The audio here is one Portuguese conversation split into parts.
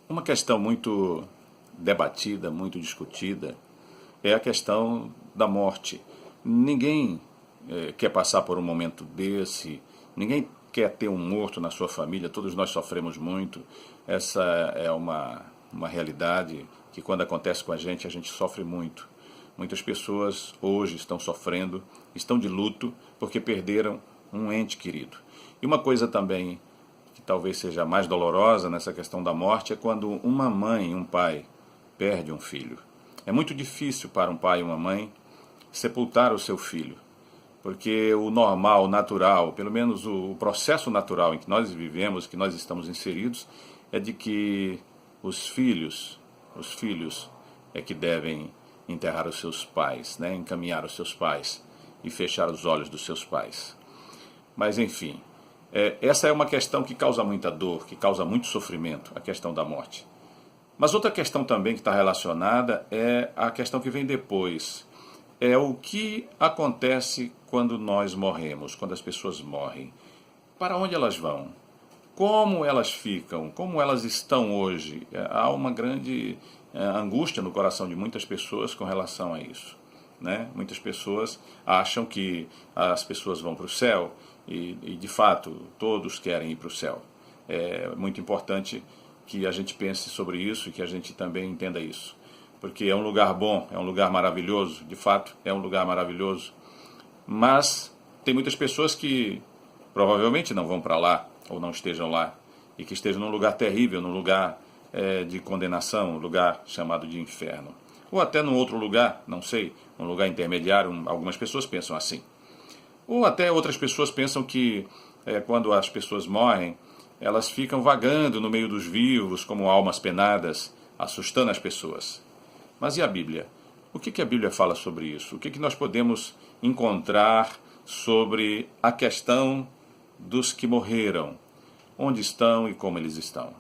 Uma questão muito debatida, muito discutida, é a questão da morte. Ninguém quer passar por um momento desse, ninguém quer ter um morto na sua família, todos nós sofremos muito. Essa é uma realidade que quando acontece com a gente sofre muito. Muitas pessoas hoje estão sofrendo, estão de luto porque perderam um ente querido. E uma coisa também que talvez seja mais dolorosa nessa questão da morte é quando uma mãe, um pai, perde um filho. É muito difícil para um pai e uma mãe sepultar o seu filho, porque o normal, o natural, pelo menos o processo natural em que nós vivemos, que nós estamos inseridos, é de que os filhos é que devem enterrar os seus pais, né? Encaminhar os seus pais e fechar os olhos dos seus pais. Mas enfim, essa é uma questão que causa muita dor, que causa muito sofrimento, a questão da morte. Mas outra questão também que está relacionada é a questão que vem depois. É o que acontece quando nós morremos, quando as pessoas morrem. Para onde elas vão? Como elas ficam? Como elas estão hoje? Há uma grande angústia no coração de muitas pessoas com relação a isso, né? Muitas pessoas acham que as pessoas vão para o céu e de fato todos querem ir para o céu. É muito importante que a gente pense sobre isso e que a gente também entenda isso, porque é um lugar bom, é um lugar maravilhoso, de fato é um lugar maravilhoso, mas tem muitas pessoas que provavelmente não vão para lá ou não estejam lá e que estejam num lugar terrível, num lugar de condenação, um lugar chamado de inferno, ou até num outro lugar, não sei, um lugar intermediário. Algumas pessoas pensam assim, ou até outras pessoas pensam que quando as pessoas morrem, elas ficam vagando no meio dos vivos como almas penadas, assustando as pessoas. Mas e a Bíblia? O que a Bíblia fala sobre isso? O que nós podemos encontrar sobre a questão dos que morreram? Onde estão e como eles estão?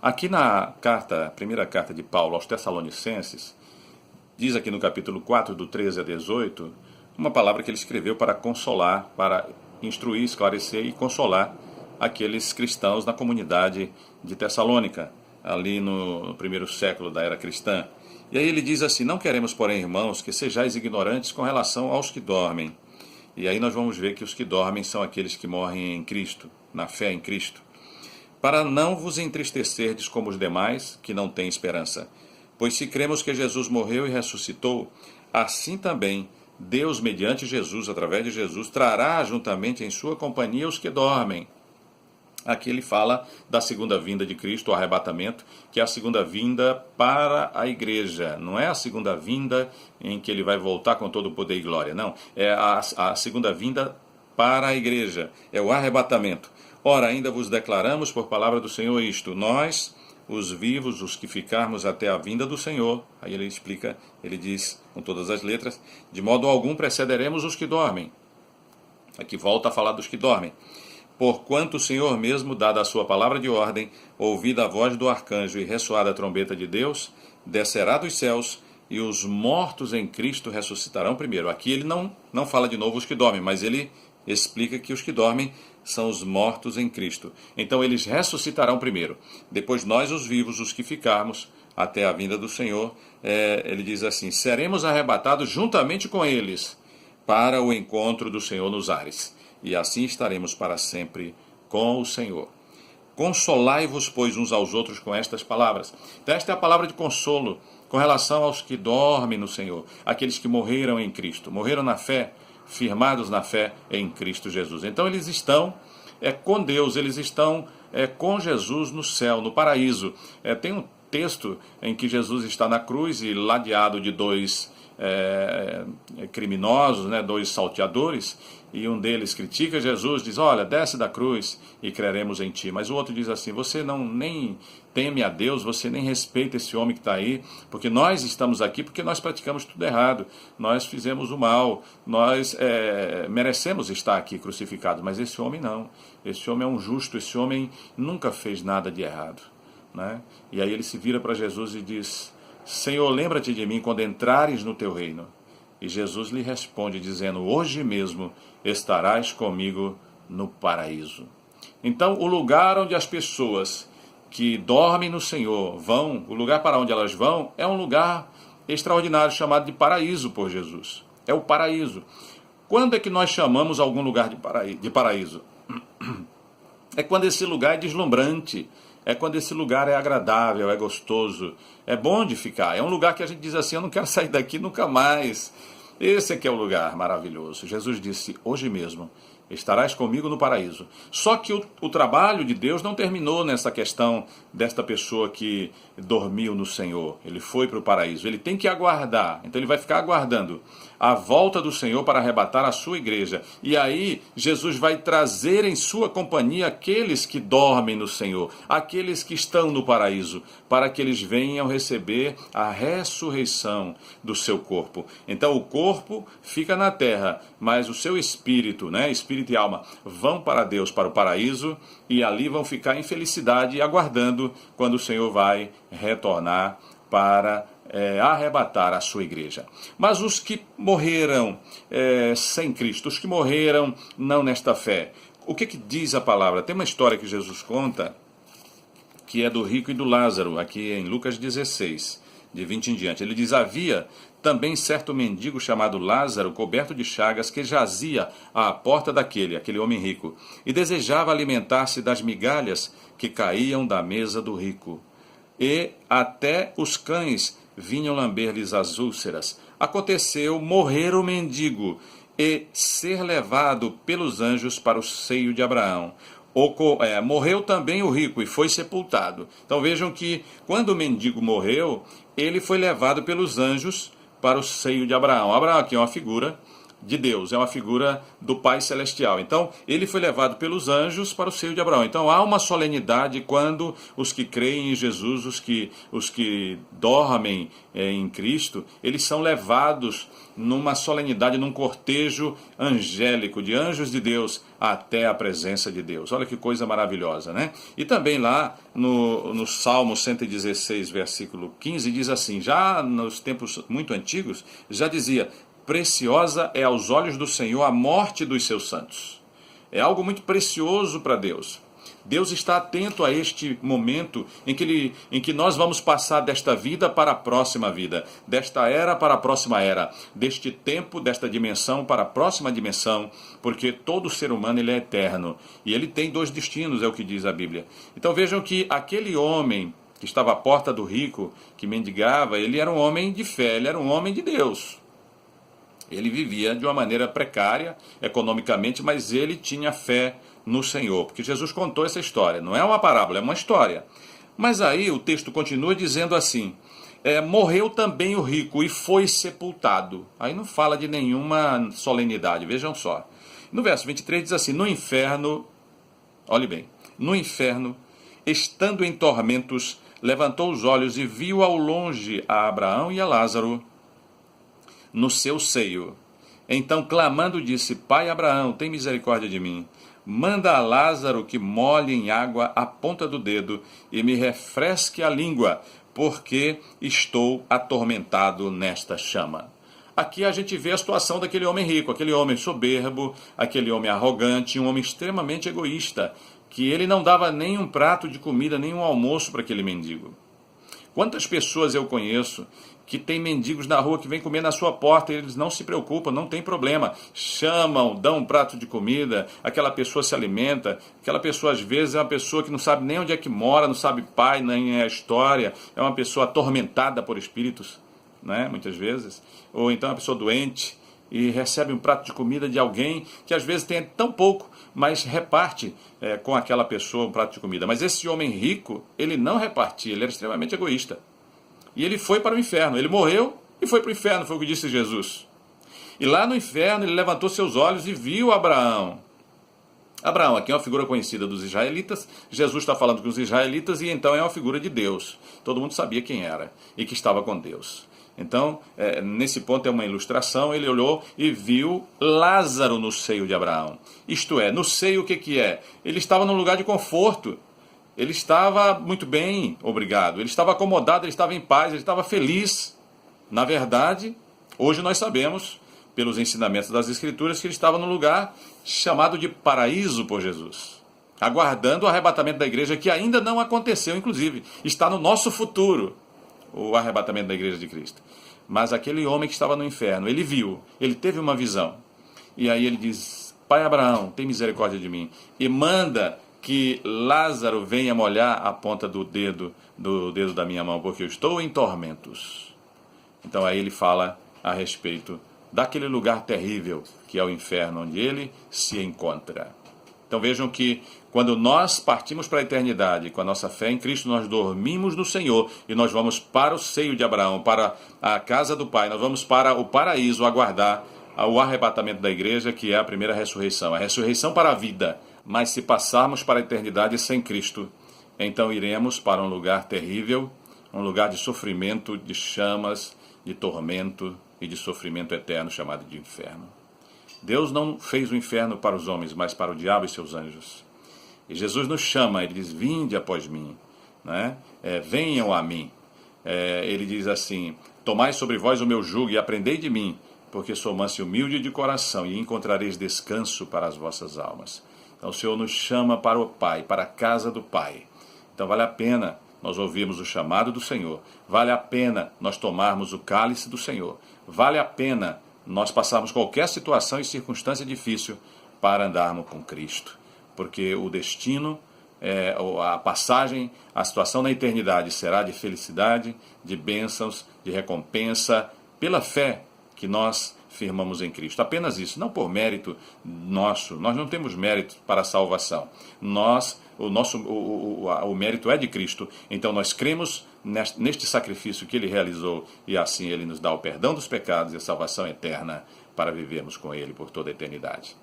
Aqui na primeira carta de Paulo aos Tessalonicenses, diz aqui no capítulo 4, do 13 a 18, uma palavra que ele escreveu para consolar, para instruir, esclarecer e consolar aqueles cristãos na comunidade de Tessalônica, ali no primeiro século da era cristã. E aí ele diz assim: não queremos, porém, irmãos, que sejais ignorantes com relação aos que dormem. E aí nós vamos ver que os que dormem são aqueles que morrem em Cristo, na fé em Cristo. Para não vos entristecerdes como os demais, que não têm esperança. Pois se cremos que Jesus morreu e ressuscitou, assim também Deus, mediante Jesus, através de Jesus, trará juntamente em sua companhia os que dormem. Aqui ele fala da segunda vinda de Cristo, o arrebatamento, que é a segunda vinda para a igreja. Não é a segunda vinda em que ele vai voltar com todo o poder e glória, não. É a segunda vinda para a igreja, é o arrebatamento. Ora, ainda vos declaramos por palavra do Senhor isto: nós, os vivos, os que ficarmos até a vinda do Senhor. Aí ele explica, ele diz com todas as letras: de modo algum precederemos os que dormem. Aqui volta a falar dos que dormem. Porquanto o Senhor mesmo, dada a sua palavra de ordem, ouvida a voz do arcanjo e ressoada a trombeta de Deus, descerá dos céus, e os mortos em Cristo ressuscitarão primeiro. Aqui ele não fala de novo os que dormem, mas ele explica que os que dormem são os mortos em Cristo. Então eles ressuscitarão primeiro. Depois nós, os vivos, os que ficarmos até a vinda do Senhor, ele diz assim: seremos arrebatados juntamente com eles para o encontro do Senhor nos ares. E assim estaremos para sempre com o Senhor. Consolai-vos, pois, uns aos outros com estas palavras. Então esta é a palavra de consolo com relação aos que dormem no Senhor, aqueles que morreram em Cristo, morreram na fé, firmados na fé em Cristo Jesus. Então eles estão com Deus, eles estão com Jesus no céu, no paraíso. Tem um texto em que Jesus está na cruz e ladeado de dois criminosos, né, dois salteadores, e um deles critica Jesus, diz: olha, desce da cruz e creremos em ti. Mas o outro diz assim: você nem teme a Deus, você nem respeita esse homem que está aí, porque nós estamos aqui porque nós praticamos tudo errado, nós fizemos o mal, nós merecemos estar aqui crucificados, mas esse homem não, esse homem é um justo, esse homem nunca fez nada de errado, né? E aí ele se vira para Jesus e diz: Senhor, lembra-te de mim quando entrares no teu reino. E Jesus lhe responde dizendo: hoje mesmo estarás comigo no paraíso. Então, o lugar onde as pessoas que dormem no Senhor vão, o lugar para onde elas vão, é um lugar extraordinário chamado de paraíso por Jesus. É o paraíso. Quando é que nós chamamos algum lugar de paraíso? É quando esse lugar é deslumbrante, é quando esse lugar é agradável, é gostoso, é bom de ficar. É um lugar que a gente diz assim, eu não quero sair daqui nunca mais. Esse aqui é o lugar maravilhoso. Jesus disse, hoje mesmo, estarás comigo no paraíso. Só que o trabalho de Deus não terminou nessa questão desta pessoa que dormiu no Senhor. Ele foi para o paraíso. Ele tem que aguardar. Então ele vai ficar aguardando a volta do Senhor para arrebatar a sua igreja. E aí Jesus vai trazer em sua companhia aqueles que dormem no Senhor, aqueles que estão no paraíso, para que eles venham receber a ressurreição do seu corpo. Então o corpo fica na terra, mas o seu espírito, espírito e alma, vão para Deus, para o paraíso, e ali vão ficar em felicidade, aguardando quando o Senhor vai retornar para arrebatar a sua igreja. Mas os que morreram sem Cristo, os que morreram não nesta fé, o que diz a palavra? Tem uma história que Jesus conta, que é do rico e do Lázaro, aqui em Lucas 16, de 20 em diante. Ele diz, havia também certo mendigo chamado Lázaro, coberto de chagas, que jazia à porta aquele homem rico, e desejava alimentar-se das migalhas que caíam da mesa do rico. E até os cães vinham lamber-lhes as úlceras. Aconteceu morrer o mendigo e ser levado pelos anjos para o seio de Abraão. Morreu também o rico e foi sepultado. Então vejam que quando o mendigo morreu, ele foi levado pelos anjos para o seio de Abraão. Abraão aqui é uma figura de Deus, é uma figura do Pai Celestial. Então, ele foi levado pelos anjos para o seio de Abraão. Então, há uma solenidade quando os que creem em Jesus, os que dormem em Cristo, eles são levados numa solenidade, num cortejo angélico, de anjos de Deus, até a presença de Deus. Olha que coisa maravilhosa, né? E também lá no Salmo 116, versículo 15, diz assim, já nos tempos muito antigos, já dizia, preciosa é aos olhos do Senhor a morte dos seus santos. É algo muito precioso para Deus. Deus está atento a este momento em que nós vamos passar desta vida para a próxima vida, desta era para a próxima era, deste tempo, desta dimensão para a próxima dimensão, porque todo ser humano ele é eterno e ele tem dois destinos, é o que diz a Bíblia. Então vejam que aquele homem que estava à porta do rico, que mendigava, ele era um homem de fé, ele era um homem de Deus. Ele vivia de uma maneira precária, economicamente, mas ele tinha fé no Senhor, porque Jesus contou essa história. Não é uma parábola, é uma história. Mas aí o texto continua dizendo assim, morreu também o rico e foi sepultado. Aí não fala de nenhuma solenidade, vejam só. No verso 23 diz assim, no inferno, olhe bem, no inferno, estando em tormentos, levantou os olhos e viu ao longe a Abraão e a Lázaro no seu seio. Então, clamando, disse, Pai Abraão, tem misericórdia de mim. Manda a Lázaro que molhe em água a ponta do dedo e me refresque a língua, porque estou atormentado nesta chama. Aqui a gente vê a situação daquele homem rico, aquele homem soberbo, aquele homem arrogante, um homem extremamente egoísta, que ele não dava nem um prato de comida, nem um almoço para aquele mendigo. Quantas pessoas eu conheço que tem mendigos na rua que vêm comer na sua porta e eles não se preocupam, não tem problema. Chamam, dão um prato de comida, aquela pessoa se alimenta, aquela pessoa às vezes é uma pessoa que não sabe nem onde é que mora, não sabe pai, nem a história, é uma pessoa atormentada por espíritos, né, muitas vezes, ou então é uma pessoa doente e recebe um prato de comida de alguém que às vezes tem tão pouco, mas reparte com aquela pessoa um prato de comida. Mas esse homem rico, ele não repartia, ele era extremamente egoísta. E ele foi para o inferno, ele morreu e foi para o inferno, foi o que disse Jesus. E lá no inferno ele levantou seus olhos e viu Abraão. Abraão aqui é uma figura conhecida dos israelitas, Jesus está falando com os israelitas e então é uma figura de Deus. Todo mundo sabia quem era e que estava com Deus. Então, nesse ponto é uma ilustração, ele olhou e viu Lázaro no seio de Abraão. Isto é, no seio o que é? Ele estava num lugar de conforto. Ele estava muito bem, obrigado. Ele estava acomodado, ele estava em paz, ele estava feliz. Na verdade, hoje nós sabemos, pelos ensinamentos das Escrituras, que ele estava num lugar chamado de paraíso por Jesus. aguardando o arrebatamento da igreja, que ainda não aconteceu, inclusive. Está no nosso futuro o arrebatamento da igreja de Cristo. Mas aquele homem que estava no inferno, ele viu, ele teve uma visão. E aí ele diz: Pai Abraão, tem misericórdia de mim. E manda que Lázaro venha molhar a ponta do dedo da minha mão, porque eu estou em tormentos. Então aí ele fala a respeito daquele lugar terrível que é o inferno, onde ele se encontra. Então vejam que quando nós partimos para a eternidade, com a nossa fé em Cristo, nós dormimos no Senhor e nós vamos para o seio de Abraão, para a casa do Pai, nós vamos para o paraíso aguardar o arrebatamento da igreja, que é a primeira ressurreição, a ressurreição para a vida. Mas se passarmos para a eternidade sem Cristo, então iremos para um lugar terrível, um lugar de sofrimento, de chamas, de tormento e de sofrimento eterno, chamado de inferno. Deus não fez o inferno para os homens, mas para o diabo e seus anjos. E Jesus nos chama, ele diz: vinde após mim, né? Venham a mim. Ele diz assim: tomai sobre vós o meu jugo e aprendei de mim, porque sou manso e humilde de coração, e encontrareis descanso para as vossas almas. Então o Senhor nos chama para o Pai, para a casa do Pai. Então vale a pena nós ouvirmos o chamado do Senhor, vale a pena nós tomarmos o cálice do Senhor, vale a pena nós passarmos qualquer situação e circunstância difícil para andarmos com Cristo. Porque o destino, a passagem, a situação na eternidade será de felicidade, de bênçãos, de recompensa, pela fé que nós firmamos em Cristo. Apenas isso, não por mérito nosso. Nós não temos mérito para a salvação. O mérito é de Cristo. Então nós cremos neste sacrifício que Ele realizou e assim Ele nos dá o perdão dos pecados e a salvação eterna para vivermos com Ele por toda a eternidade.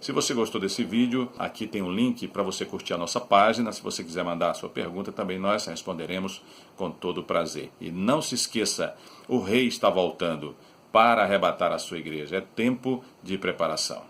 Se você gostou desse vídeo, aqui tem um link para você curtir a nossa página. Se você quiser mandar a sua pergunta, também nós responderemos com todo prazer. E não se esqueça, o Rei está voltando para arrebatar a sua igreja. É tempo de preparação.